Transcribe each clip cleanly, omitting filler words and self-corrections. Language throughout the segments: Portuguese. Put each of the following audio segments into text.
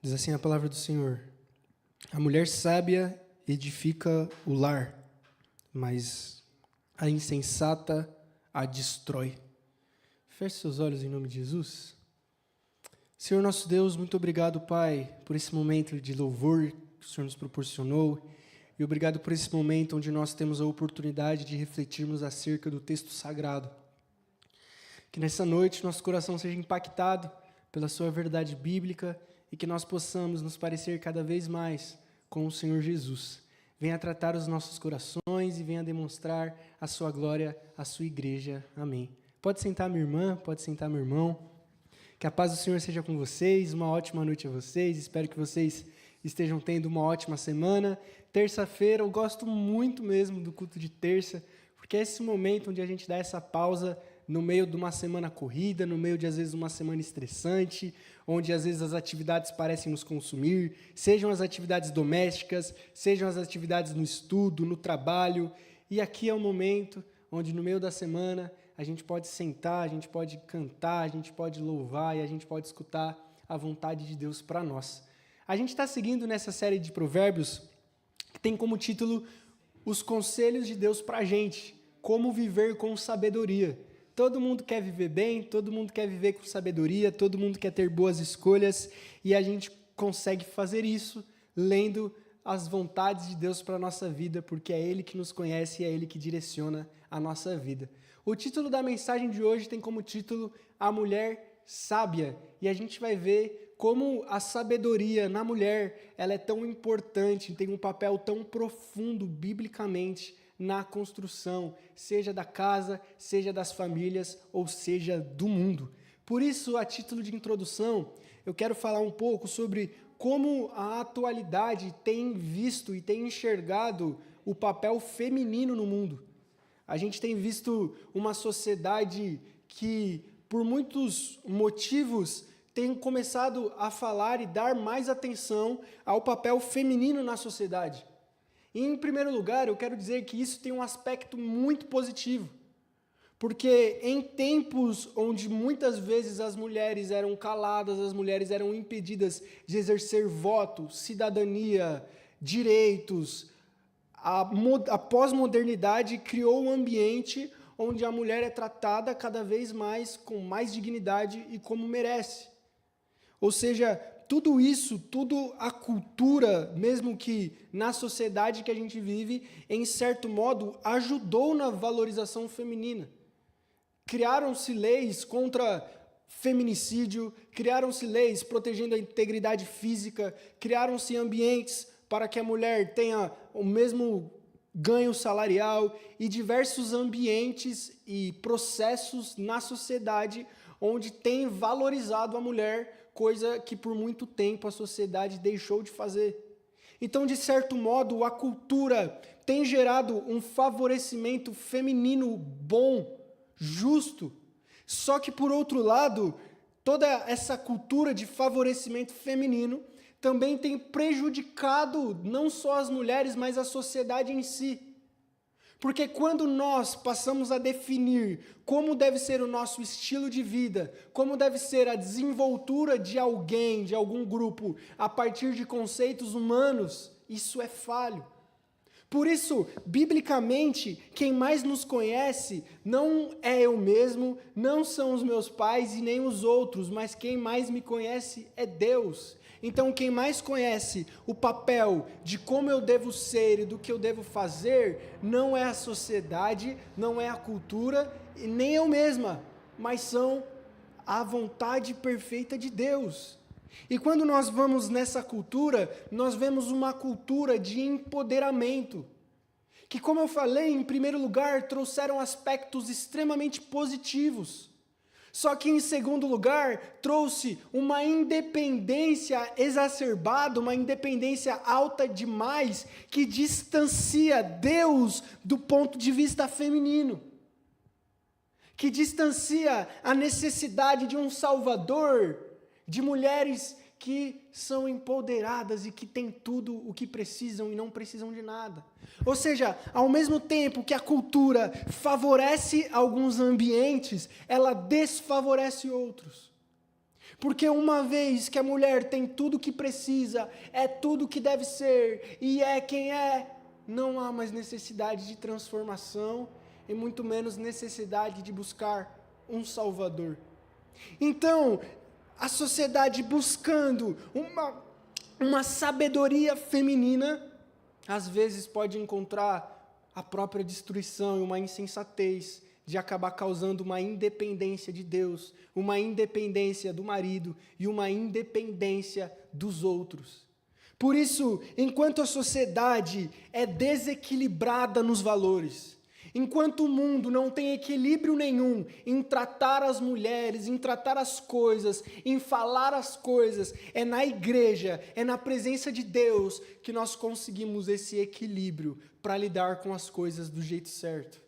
Diz assim a palavra do Senhor: a mulher sábia edifica o lar, mas a insensata a destrói. Feche seus olhos em nome de Jesus. Senhor nosso Deus, muito obrigado, Pai, por esse momento de louvor que o Senhor nos proporcionou, e obrigado por esse momento onde nós temos a oportunidade de refletirmos acerca do texto sagrado. Que nessa noite nosso coração seja impactado pela sua verdade bíblica e que nós possamos nos parecer cada vez mais com o Senhor Jesus. Venha tratar os nossos corações e venha demonstrar a sua glória à sua igreja. Amém. Pode sentar, minha irmã, pode sentar, meu irmão. Que a paz do Senhor seja com vocês, uma ótima noite a vocês, espero que vocês estejam tendo uma ótima semana. Terça-feira, eu gosto muito mesmo do culto de terça, porque é esse momento onde a gente dá essa pausa no meio de uma semana corrida, no meio de, às vezes, uma semana estressante, onde, às vezes, as atividades parecem nos consumir, sejam as atividades domésticas, sejam as atividades no estudo, no trabalho, e aqui é o momento onde, no meio da semana, a gente pode sentar, a gente pode cantar, a gente pode louvar e a gente pode escutar a vontade de Deus para nós. A gente está seguindo nessa série de provérbios que tem como título Os Conselhos de Deus para a gente, como viver com sabedoria. Todo mundo quer viver bem, todo mundo quer viver com sabedoria, todo mundo quer ter boas escolhas e a gente consegue fazer isso lendo as vontades de Deus para a nossa vida, porque é Ele que nos conhece e é Ele que direciona a nossa vida. O título da mensagem de hoje tem como título A Mulher Sábia, e a gente vai ver como a sabedoria na mulher ela é tão importante, tem um papel tão profundo biblicamente na construção, seja da casa, seja das famílias, ou seja do mundo. Por isso, a título de introdução, eu quero falar um pouco sobre como a atualidade tem visto e tem enxergado o papel feminino no mundo. A gente tem visto uma sociedade que, por muitos motivos, tem começado a falar e dar mais atenção ao papel feminino na sociedade. E, em primeiro lugar, eu quero dizer que isso tem um aspecto muito positivo, porque em tempos onde muitas vezes as mulheres eram caladas, as mulheres eram impedidas de exercer voto, cidadania, direitos, a pós-modernidade criou um ambiente onde a mulher é tratada cada vez mais com mais dignidade e como merece. Ou seja, tudo isso, tudo a cultura, mesmo que na sociedade que a gente vive, em certo modo, ajudou na valorização feminina. Criaram-se leis contra feminicídio, criaram-se leis protegendo a integridade física, criaram-se ambientes para que a mulher tenha o mesmo ganho salarial e diversos ambientes e processos na sociedade onde tem valorizado a mulher, coisa que por muito tempo a sociedade deixou de fazer. Então, de certo modo, a cultura tem gerado um favorecimento feminino bom, justo. Só que, por outro lado, toda essa cultura de favorecimento feminino também tem prejudicado não só as mulheres, mas a sociedade em si. Porque quando nós passamos a definir como deve ser o nosso estilo de vida, como deve ser a desenvoltura de alguém, de algum grupo, a partir de conceitos humanos, isso é falho. Por isso, biblicamente, quem mais nos conhece não é eu mesmo, não são os meus pais e nem os outros, mas quem mais me conhece é Deus. Então, quem mais conhece o papel de como eu devo ser e do que eu devo fazer, não é a sociedade, não é a cultura, e nem eu mesma, mas são a vontade perfeita de Deus. E quando nós vamos nessa cultura, nós vemos uma cultura de empoderamento, que, como eu falei, em primeiro lugar, trouxeram aspectos extremamente positivos. Só que, em segundo lugar, trouxe uma independência exacerbada, uma independência alta demais, que distancia Deus do ponto de vista feminino, que distancia a necessidade de um Salvador, de mulheres que são empoderadas e que têm tudo o que precisam e não precisam de nada. Ou seja, ao mesmo tempo que a cultura favorece alguns ambientes, ela desfavorece outros. Porque uma vez que a mulher tem tudo o que precisa, é tudo o que deve ser, e é quem é, não há mais necessidade de transformação, e muito menos necessidade de buscar um Salvador. Então, a sociedade buscando uma sabedoria feminina, às vezes pode encontrar a própria destruição e uma insensatez de acabar causando uma independência de Deus, uma independência do marido e uma independência dos outros. Por isso, enquanto a sociedade é desequilibrada nos valores, enquanto o mundo não tem equilíbrio nenhum em tratar as mulheres, em tratar as coisas, em falar as coisas, é na igreja, é na presença de Deus que nós conseguimos esse equilíbrio para lidar com as coisas do jeito certo.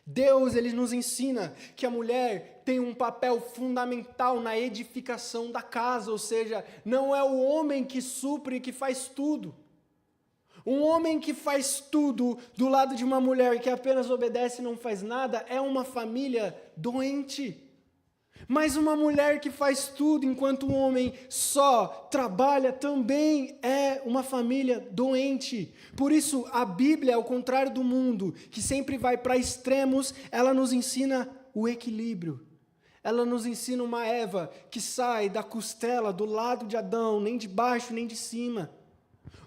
Deus, ele nos ensina que a mulher tem um papel fundamental na edificação da casa, ou seja, não é o homem que supre e que faz tudo. Um homem que faz tudo do lado de uma mulher que apenas obedece e não faz nada é uma família doente. Mas uma mulher que faz tudo enquanto um homem só trabalha também é uma família doente. Por isso, a Bíblia, ao contrário do mundo, que sempre vai para extremos, ela nos ensina o equilíbrio. Ela nos ensina uma Eva que sai da costela do lado de Adão, nem de baixo nem de cima.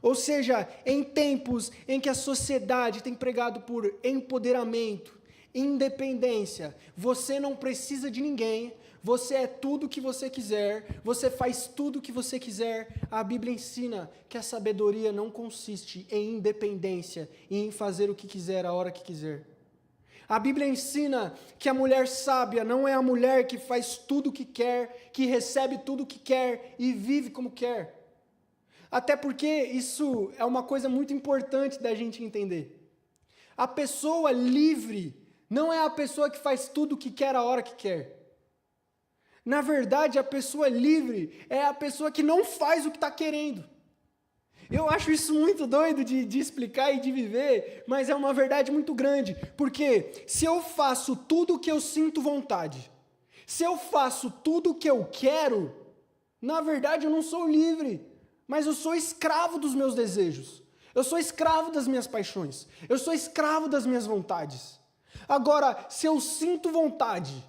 Ou seja, em tempos em que a sociedade tem pregado por empoderamento, independência, você não precisa de ninguém, você é tudo o que você quiser, você faz tudo o que você quiser. A Bíblia ensina que a sabedoria não consiste em independência e em fazer o que quiser a hora que quiser. A Bíblia ensina que a mulher sábia não é a mulher que faz tudo o que quer, que recebe tudo o que quer e vive como quer. Até porque isso é uma coisa muito importante da gente entender. A pessoa livre não é a pessoa que faz tudo o que quer a hora que quer. Na verdade, a pessoa livre é a pessoa que não faz o que está querendo. Eu acho isso muito doido de explicar e de viver, mas é uma verdade muito grande. Porque se eu faço tudo o que eu sinto vontade, se eu faço tudo o que eu quero, na verdade eu não sou livre. Mas eu sou escravo dos meus desejos, eu sou escravo das minhas paixões, eu sou escravo das minhas vontades. Agora, se eu sinto vontade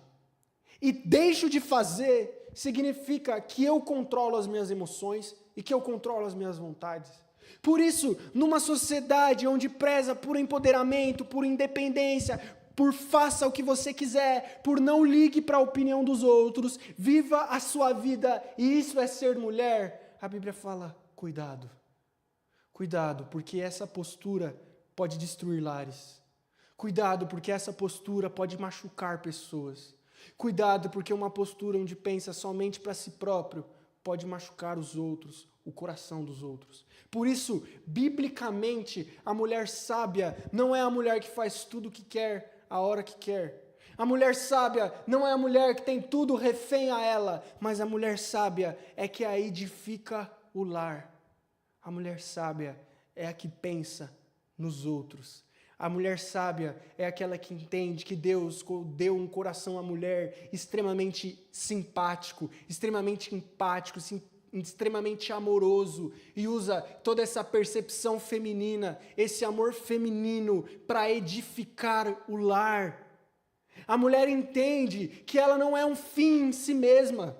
e deixo de fazer, significa que eu controlo as minhas emoções e que eu controlo as minhas vontades. Por isso, numa sociedade onde preza por empoderamento, por independência, por faça o que você quiser, por não ligue para a opinião dos outros, viva a sua vida, e isso é ser mulher, a Bíblia fala, cuidado, porque essa postura pode destruir lares. Cuidado, porque essa postura pode machucar pessoas. Cuidado, porque uma postura onde pensa somente para si próprio pode machucar os outros, o coração dos outros. Por isso, biblicamente, a mulher sábia não é a mulher que faz tudo o que quer, a hora que quer. A mulher sábia não é a mulher que tem tudo refém a ela, mas a mulher sábia é que a edifica o lar. A mulher sábia é a que pensa nos outros. A mulher sábia é aquela que entende que Deus deu um coração à mulher extremamente simpático, extremamente empático, extremamente amoroso, e usa toda essa percepção feminina, esse amor feminino para edificar o lar. A mulher entende que ela não é um fim em si mesma.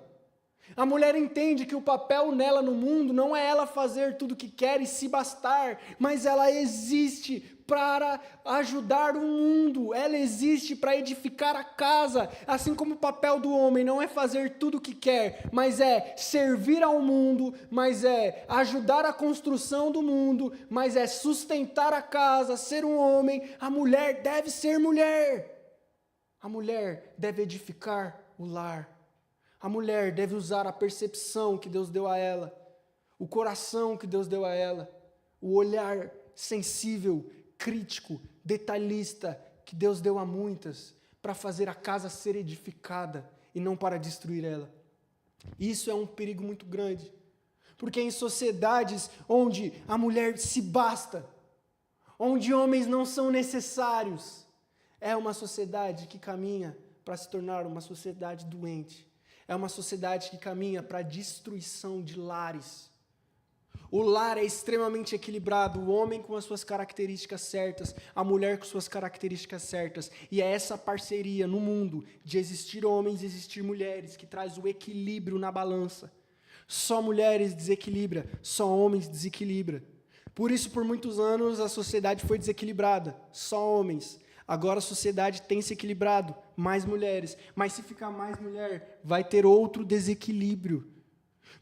A mulher entende que o papel nela no mundo não é ela fazer tudo o que quer e se bastar, mas ela existe para ajudar o mundo, ela existe para edificar a casa, assim como o papel do homem não é fazer tudo o que quer, mas é servir ao mundo, mas é ajudar a construção do mundo, mas é sustentar a casa, ser um homem. A mulher deve ser mulher. A mulher deve edificar o lar. A mulher deve usar a percepção que Deus deu a ela, o coração que Deus deu a ela, o olhar sensível, crítico, detalhista que Deus deu a muitas para fazer a casa ser edificada e não para destruir ela. Isso é um perigo muito grande, porque em sociedades onde a mulher se basta, onde homens não são necessários, é uma sociedade que caminha para se tornar uma sociedade doente. é uma sociedade que caminha para a destruição de lares. O lar é extremamente equilibrado, o homem com as suas características certas, a mulher com suas características certas. E é essa parceria no mundo de existir homens e existir mulheres que traz o equilíbrio na balança. Só mulheres desequilibra, só homens desequilibra. Por isso, por muitos anos, a sociedade foi desequilibrada, só homens. Agora a sociedade tem se equilibrado, mais mulheres. Mas se ficar mais mulher, vai ter outro desequilíbrio.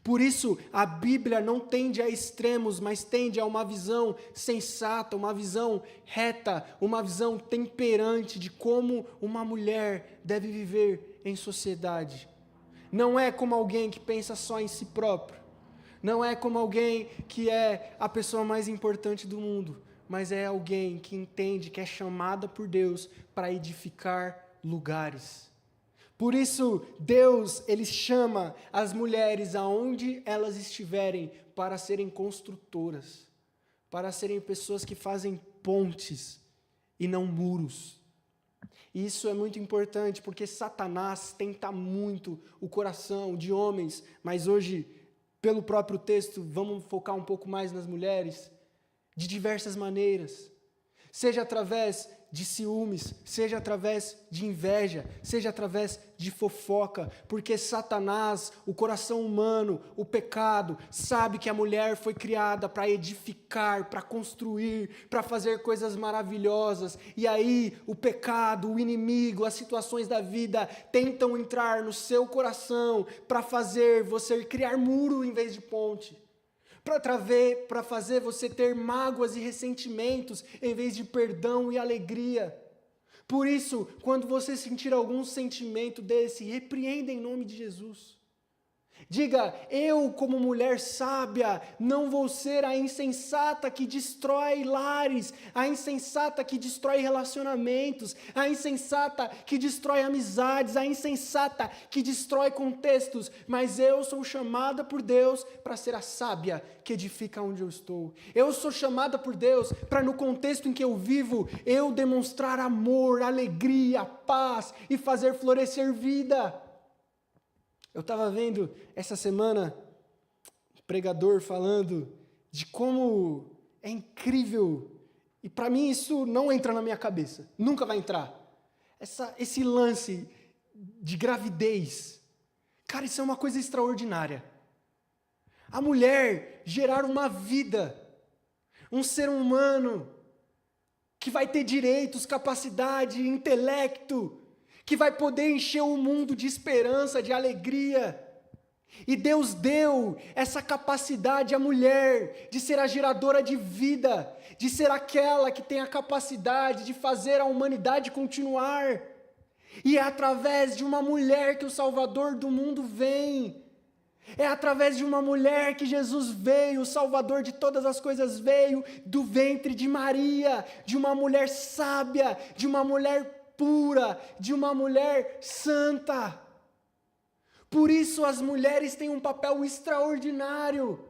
Por isso, a Bíblia não tende a extremos, mas tende a uma visão sensata, uma visão reta, uma visão temperante de como uma mulher deve viver em sociedade. Não é como alguém que pensa só em si próprio. Não é como alguém que é a pessoa mais importante do mundo, mas é alguém que entende que é chamada por Deus para edificar lugares. Por isso, Deus, Ele chama as mulheres aonde elas estiverem para serem construtoras, para serem pessoas que fazem pontes e não muros. E isso é muito importante porque Satanás tenta muito o coração de homens, mas hoje, pelo próprio texto, vamos focar um pouco mais nas mulheres, de diversas maneiras, seja através de ciúmes, seja através de inveja, seja através de fofoca, porque Satanás, o coração humano, o pecado, sabe que a mulher foi criada para edificar, para construir, para fazer coisas maravilhosas, e aí o pecado, o inimigo, as situações da vida tentam entrar no seu coração para fazer você criar muro em vez de ponte, para fazer você ter mágoas e ressentimentos em vez de perdão e alegria. Por isso, quando você sentir algum sentimento desse, repreenda em nome de Jesus. Diga, eu como mulher sábia, não vou ser a insensata que destrói lares, a insensata que destrói relacionamentos, a insensata que destrói amizades, a insensata que destrói contextos, mas eu sou chamada por Deus para ser a sábia que edifica onde eu estou. Eu sou chamada por Deus para no contexto em que eu vivo, eu demonstrar amor, alegria, paz e fazer florescer vida. Eu estava vendo essa semana um pregador falando de como é incrível, e para mim isso não entra na minha cabeça, nunca vai entrar, esse lance de gravidez. Cara, isso é uma coisa extraordinária. A mulher gerar uma vida, um ser humano que vai ter direitos, capacidade, intelecto, que vai poder encher o mundo de esperança, de alegria. E Deus deu essa capacidade à mulher de ser a geradora de vida, de ser aquela que tem a capacidade de fazer a humanidade continuar. E é através de uma mulher que o Salvador do mundo vem. É através de uma mulher que Jesus veio, o Salvador de todas as coisas veio, do ventre de Maria, de uma mulher sábia, de uma mulher pura, de uma mulher santa. Por isso as mulheres têm um papel extraordinário.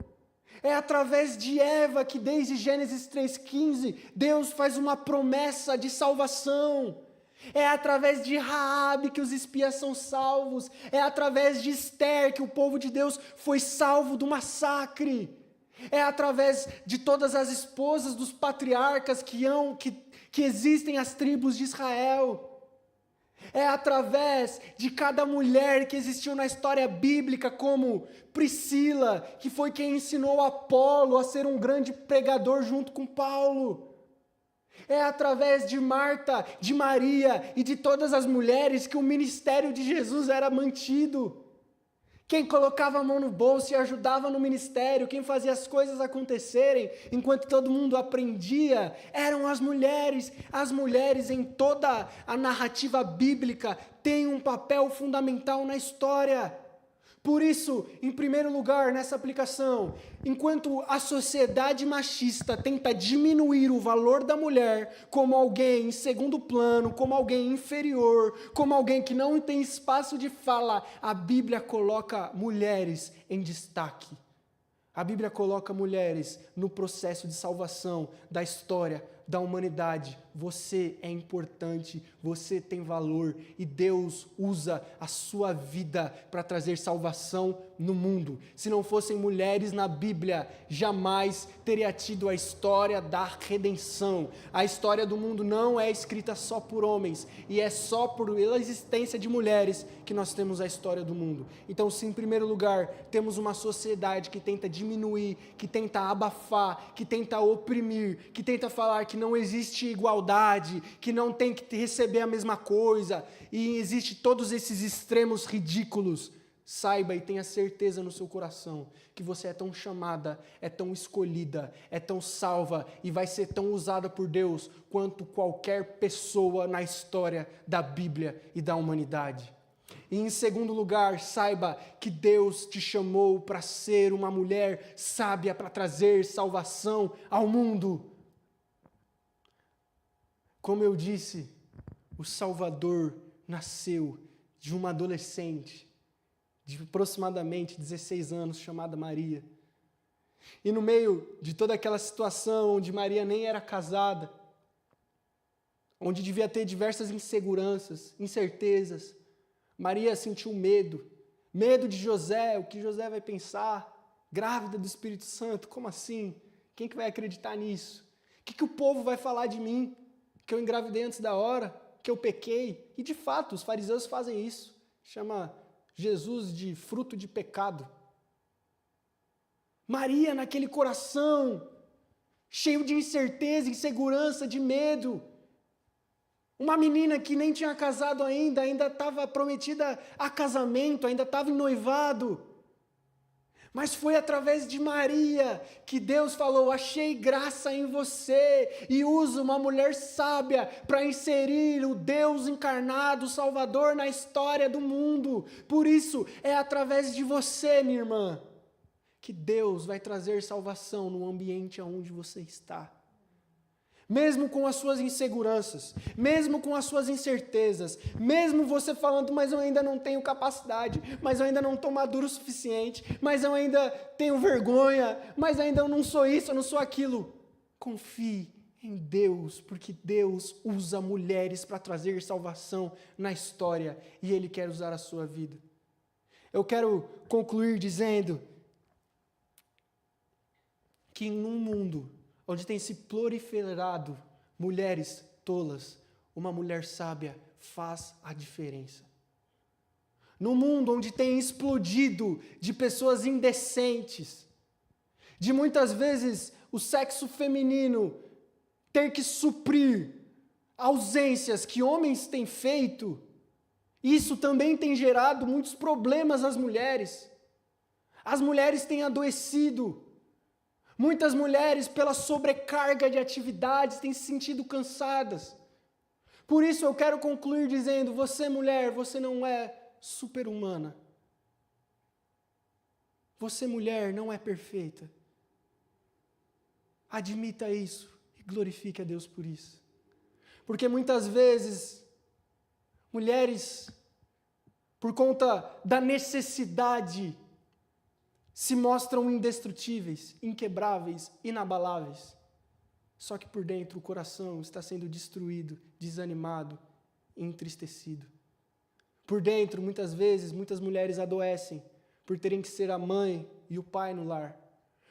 É através de Eva que desde Gênesis 3,15 Deus faz uma promessa de salvação. É através de Raabe que os espias são salvos. É através de Ester que o povo de Deus foi salvo do massacre. É através de todas as esposas dos patriarcas que existem as tribos de Israel. É através de cada mulher que existiu na história bíblica, como Priscila, que foi quem ensinou Apolo a ser um grande pregador junto com Paulo. É através de Marta, de Maria e de todas as mulheres que o ministério de Jesus era mantido. Quem colocava a mão no bolso e ajudava no ministério, quem fazia as coisas acontecerem, enquanto todo mundo aprendia, eram as mulheres. As mulheres em toda a narrativa bíblica têm um papel fundamental na história. Por isso, em primeiro lugar, nessa aplicação, enquanto a sociedade machista tenta diminuir o valor da mulher como alguém em segundo plano, como alguém inferior, como alguém que não tem espaço de fala, a Bíblia coloca mulheres em destaque. A Bíblia coloca mulheres no processo de salvação da história da humanidade. Você é importante, você tem valor e Deus usa a sua vida para trazer salvação no mundo. Se não fossem mulheres na Bíblia, jamais teria tido a história da redenção. A história do mundo não é escrita só por homens e é só pela existência de mulheres que nós temos a história do mundo. Então, se em primeiro lugar temos uma sociedade que tenta diminuir, que tenta abafar, que tenta oprimir, que tenta falar que não existe igualdade, que não tem que receber a mesma coisa, e existe todos esses extremos ridículos, saiba e tenha certeza no seu coração que você é tão chamada, é tão escolhida, é tão salva e vai ser tão usada por Deus quanto qualquer pessoa na história da Bíblia e da humanidade. E em segundo lugar, saiba que Deus te chamou para ser uma mulher sábia, para trazer salvação ao mundo. Como eu disse, o Salvador nasceu de uma adolescente de aproximadamente 16 anos, chamada Maria. E no meio de toda aquela situação onde Maria nem era casada, onde devia ter diversas inseguranças, incertezas, Maria sentiu medo de José, o que José vai pensar, grávida do Espírito Santo, como assim? Quem que vai acreditar nisso? O que o povo vai falar de mim? Que eu engravidei antes da hora, que eu pequei? E de fato, os fariseus fazem isso, chama Jesus de fruto de pecado. Maria naquele coração, cheio de incerteza, insegurança, de medo, uma menina que nem tinha casado ainda estava prometida a casamento, ainda estava em noivado. Mas foi através de Maria que Deus falou: achei graça em você, e usa uma mulher sábia para inserir o Deus encarnado, o Salvador, na história do mundo. Por isso, é através de você, minha irmã, que Deus vai trazer salvação no ambiente onde você está. Mesmo com as suas inseguranças, mesmo com as suas incertezas, mesmo você falando, mas eu ainda não tenho capacidade, mas eu ainda não estou maduro o suficiente, mas eu ainda tenho vergonha, mas ainda eu não sou isso, eu não sou aquilo. Confie em Deus, porque Deus usa mulheres para trazer salvação na história e Ele quer usar a sua vida. Eu quero concluir dizendo que em um mundo onde tem se proliferado mulheres tolas, uma mulher sábia faz a diferença. No mundo onde tem explodido de pessoas indecentes, de muitas vezes o sexo feminino ter que suprir ausências que homens têm feito, isso também tem gerado muitos problemas às mulheres. As mulheres têm adoecido. Muitas mulheres, pela sobrecarga de atividades, têm se sentido cansadas. Por isso eu quero concluir dizendo: você, mulher, você não é super-humana. Você, mulher, não é perfeita. Admita isso e glorifique a Deus por isso. Porque muitas vezes, mulheres, por conta da necessidade, se mostram indestrutíveis, inquebráveis, inabaláveis. Só que por dentro o coração está sendo destruído, desanimado, entristecido. Por dentro, muitas vezes, muitas mulheres adoecem por terem que ser a mãe e o pai no lar.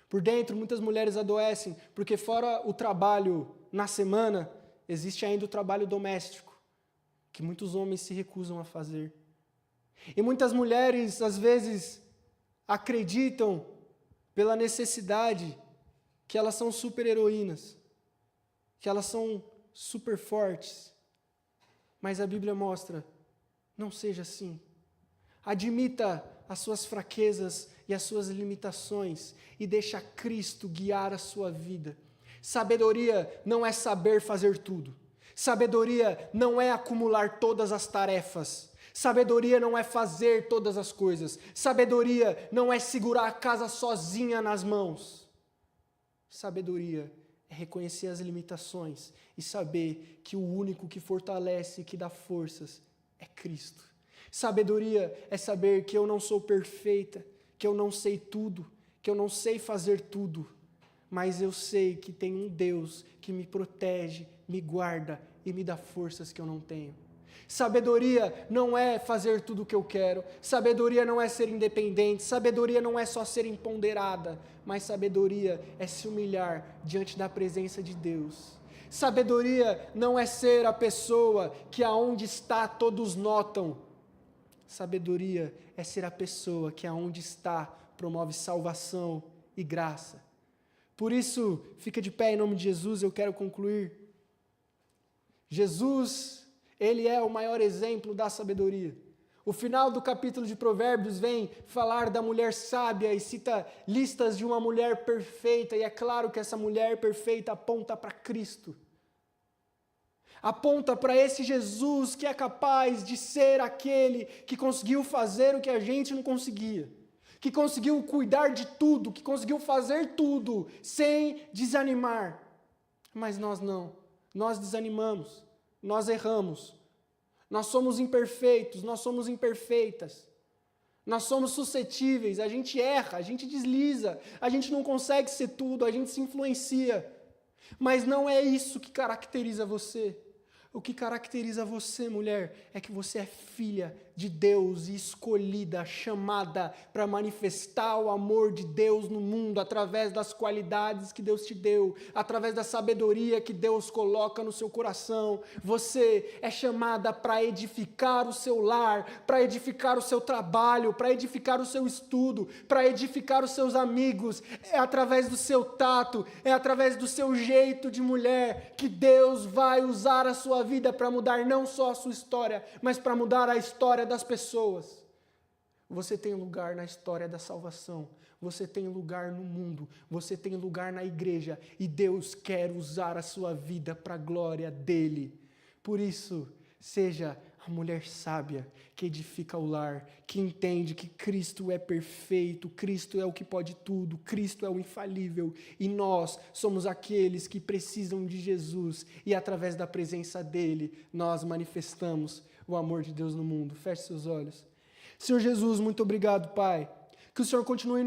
Por dentro, muitas mulheres adoecem porque fora o trabalho na semana, existe ainda o trabalho doméstico, que muitos homens se recusam a fazer. E muitas mulheres, às vezes, acreditam, pela necessidade, que elas são super-heroínas, que elas são super fortes. Mas a Bíblia mostra, não seja assim. Admita as suas fraquezas e as suas limitações e deixa Cristo guiar a sua vida. Sabedoria não é saber fazer tudo. Sabedoria não é acumular todas as tarefas. Sabedoria não é fazer todas as coisas. Sabedoria não é segurar a casa sozinha nas mãos. Sabedoria é reconhecer as limitações e saber que o único que fortalece e que dá forças é Cristo. Sabedoria é saber que eu não sou perfeita, que eu não sei tudo, que eu não sei fazer tudo, mas eu sei que tem um Deus que me protege, me guarda e me dá forças que eu não tenho. Sabedoria não é fazer tudo o que eu quero, sabedoria não é ser independente, sabedoria não é só ser empoderada, mas sabedoria é se humilhar diante da presença de Deus. Sabedoria não é ser a pessoa que aonde está todos notam. Sabedoria é ser a pessoa que aonde está promove salvação e graça. Por isso, fica de pé em nome de Jesus, eu quero concluir. Jesus, ele é o maior exemplo da sabedoria. O final do capítulo de Provérbios vem falar da mulher sábia e cita listas de uma mulher perfeita, e é claro que essa mulher perfeita aponta para Cristo. Aponta para esse Jesus que é capaz de ser aquele que conseguiu fazer o que a gente não conseguia, que conseguiu cuidar de tudo, que conseguiu fazer tudo sem desanimar. Mas nós não, nós desanimamos, nós erramos, nós somos imperfeitos, nós somos imperfeitas, nós somos suscetíveis, a gente erra, a gente desliza, a gente não consegue ser tudo, a gente se influencia, mas não é isso que caracteriza você. O que caracteriza você, mulher, é que você é filha de Deus e escolhida, chamada para manifestar o amor de Deus no mundo através das qualidades que Deus te deu, através da sabedoria que Deus coloca no seu coração. Você é chamada para edificar o seu lar, para edificar o seu trabalho, para edificar o seu estudo, para edificar os seus amigos. É através do seu tato, é através do seu jeito de mulher que Deus vai usar a sua vida para mudar não só a sua história, mas para mudar a história das pessoas. Você tem lugar na história da salvação, você tem lugar no mundo, você tem lugar na igreja, e Deus quer usar a sua vida para a glória dele. Por isso, seja a mulher sábia que edifica o lar, que entende que Cristo é perfeito, Cristo é o que pode tudo, Cristo é o infalível, e nós somos aqueles que precisam de Jesus, e através da presença dele, nós manifestamos o amor de Deus no mundo. Feche seus olhos. Senhor Jesus, muito obrigado, Pai, que o Senhor continue